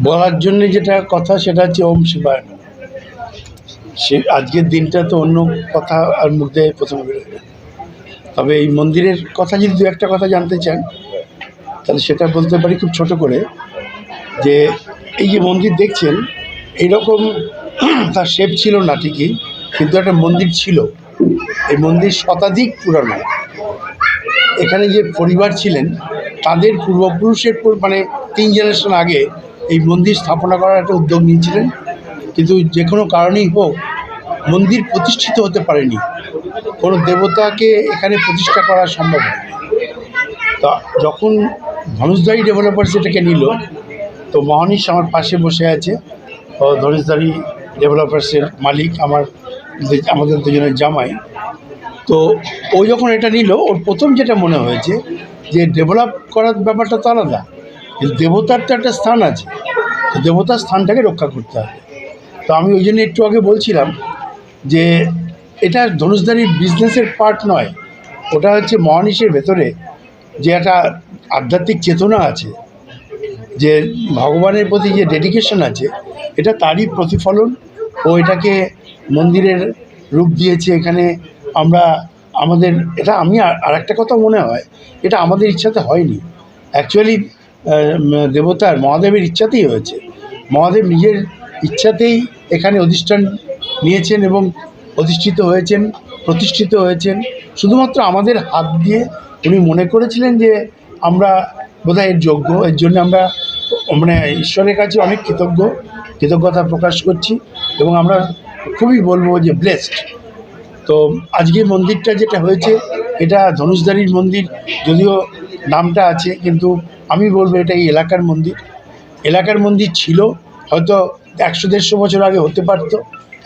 বলার জন্য যেটা কথা সেটা হচ্ছে ওম শিবায় নমঃ। সে আজকের দিনটা তো অন্য কথা আর মুখে প্রথমে বেরোয় না। তবে এই মন্দিরের কথা যদি দু একটা কথা জানতে চান তাহলে সেটা বলতে পারি খুব ছোট করে, যে এই যে মন্দির দেখছেন এইরকম তার শেপ ছিল না ঠিকই, কিন্তু একটা মন্দির ছিল। এই মন্দির শতাধিক পুরানো। এখানে যে পরিবার ছিলেন তাদের পূর্বপুরুষের মানে 3 জেনারেশন আগে এই মন্দির স্থাপনা করার একটা উদ্যোগ নিয়েছিলেন, কিন্তু যে কোনো কারণেই হোক মন্দির প্রতিষ্ঠিত হতে পারেনি। কোনো দেবতাকে এখানে প্রতিষ্ঠা করা সম্ভব হয়নি। তা যখন ধনুষধারী ডেভেলপার্স এটাকে নিল, তো মহানীশ আমার পাশে বসে আছে, ও ধনুষধারী ডেভেলপার্সের মালিক, আমাদের দুজনের জামাই। তো ও যখন এটা নিল, ওর প্রথম যেটা মনে হয়েছে যে ডেভেলপ করার ব্যাপারটা তো আলাদা, কিন্তু দেবতার তো একটা স্থান আছে, তো দেবতার স্থানটাকে রক্ষা করতে হবে। তো আমি ওই জন্য একটু আগে বলছিলাম যে এটা ধনুষধারীর বিজনেসের পার্ট নয়, ওটা হচ্ছে মহানীশের ভেতরে যে একটা আধ্যাত্মিক চেতনা আছে, যে ভগবানের প্রতি যে ডেডিকেশন আছে, এটা তারই প্রতিফলন। ও এটাকে মন্দিরের রূপ দিয়েছে। এখানে আমরা এটা আমি আর একটা কথা মনে হয়, এটা আমাদের ইচ্ছাতে হয়নি, অ্যাকচুয়ালি দেবতার মহাদেবের ইচ্ছাতেই হয়েছে। মহাদেব নিজের ইচ্ছাতেই এখানে অধিষ্ঠান নিয়েছেন এবং প্রতিষ্ঠিত হয়েছেন। শুধুমাত্র আমাদের হাত দিয়ে উনি মনে করেছিলেন যে আমরা বোধহয় এর যোগ্য। এর জন্য আমরা ঈশ্বরের কাছে অনেক কৃতজ্ঞতা প্রকাশ করছি, এবং আমরা খুবই বলবো যে ব্লেসড। তো আজকে মন্দিরটা যেটা হয়েছে, এটা ধনুষধারীর মন্দির, যদিও নামটা আছে, কিন্তু আমি বলবো এটা এই এলাকার মন্দির ছিল। হয়তো 100-150 বছর আগে হতে পারত,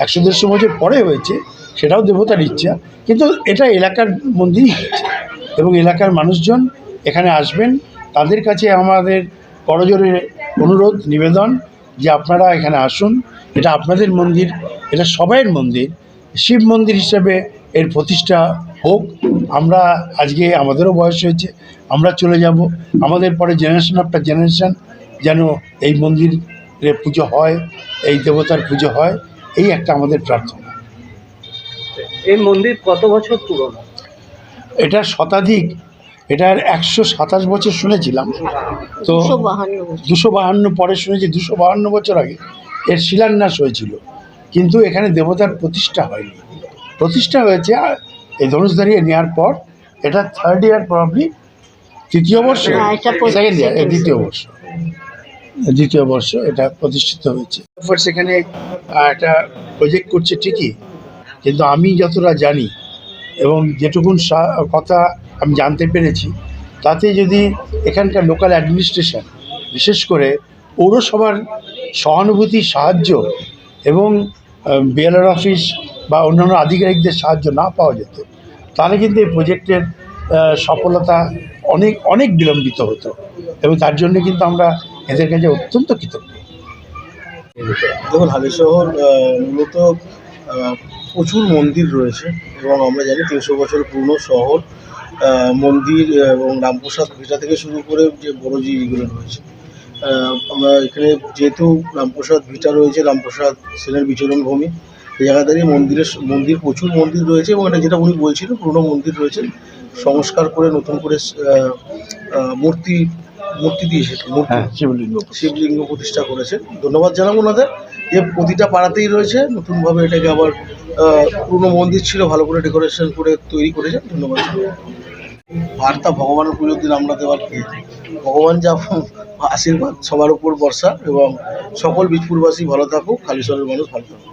100-150 বছর পরে হয়েছে, সেটাও দেবতার ইচ্ছা, কিন্তু এটা এলাকার মন্দিরই হয়েছে। এবং এলাকার মানুষজন এখানে আসবেন, তাদের কাছে আমাদের করজোরে অনুরোধ নিবেদন যে আপনারা এখানে আসুন। এটা আপনাদের মন্দির, এটা সবাইয়ের মন্দির, শিব মন্দির হিসেবে এর প্রতিষ্ঠা হোক। আমরা আজকে আমাদেরও বয়স হয়েছে, আমরা চলে যাব, আমাদের পরে জেনারেশন আফটার জেনারেশন যেন এই মন্দিরে পুজো হয়, এই দেবতার পুজো হয়, এই একটা আমাদের প্রার্থনা। এই মন্দির কত বছর পুরনো? এটা শতাধিক, এটার 127 বছর শুনেছিলাম, তো 252 পরে শুনেছি 252 বছর আগে এর শিলান্যাস হয়েছিল, কিন্তু এখানে দেবতার প্রতিষ্ঠা হয়নি। প্রতিষ্ঠা হয়েছে এই ধনুষধারী নেওয়ার পর। এটা 3rd ইয়ার, প্রবাবলি 3য় বর্ষ, সেকেন্ড ইয়ার, দ্বিতীয় বর্ষ এটা প্রতিষ্ঠিত হয়েছে। সেখানে একটা প্রজেক্ট করছে ঠিকই, কিন্তু আমি যতটা জানি এবং যেটুকুন কথা আমি জানতে পেরেছি, তাতে যদি এখানকার লোকাল অ্যাডমিনিস্ট্রেশন, বিশেষ করে পৌরসভার সহানুভূতি, সাহায্য এবং বিএলআর অফিস বা অন্যান্য আধিকারিকদের সাহায্য না পাওয়া যেত, তাহলে কিন্তু এই প্রজেক্টের সফলতা অনেক বিলম্বিত হতো, এবং তার জন্য কিন্তু আমরা এদের কাছে অত্যন্ত কৃতজ্ঞ। দেখুন, হালিশহর মূলত প্রচুর মন্দির রয়েছে, এবং আমরা জানি 300 বছরের পুরনো শহর। মন্দির এবং রামপ্রসাদ ভিটা থেকে শুরু করে যে বড় যেগুলো রয়েছে, আমরা এখানে যেহেতু রামপ্রসাদ ভিটা রয়েছে, রামপ্রসাদ সেনের বিচরণ ভূমি, এই জায়গা দাঁড়িয়ে প্রচুর মন্দির রয়েছে, এবং এটা যেটা উনি বলছিলেন, পুরনো মন্দির রয়েছে, সংস্কার করে নতুন করে মূর্তি দিয়েছে, শিবলিঙ্গ প্রতিষ্ঠা করেছে। ধন্যবাদ জানাবো ওনাদের, যে প্রতিটা পাড়াতেই রয়েছে, নতুনভাবে এটাকে আবার পুরনো মন্দির ছিল, ভালো করে ডেকোরেশন করে তৈরি করেছেন। ধন্যবাদ। বার্তা ভগবানের পুজোর দিন আমরা দেওয়ার কি, ভগবান যা আশীর্বাদ সবার উপর বর্ষা, এবং সকল বীজপুরবাসী ভালো থাকুক, হালিশহরের মানুষ ভালো থাকুক।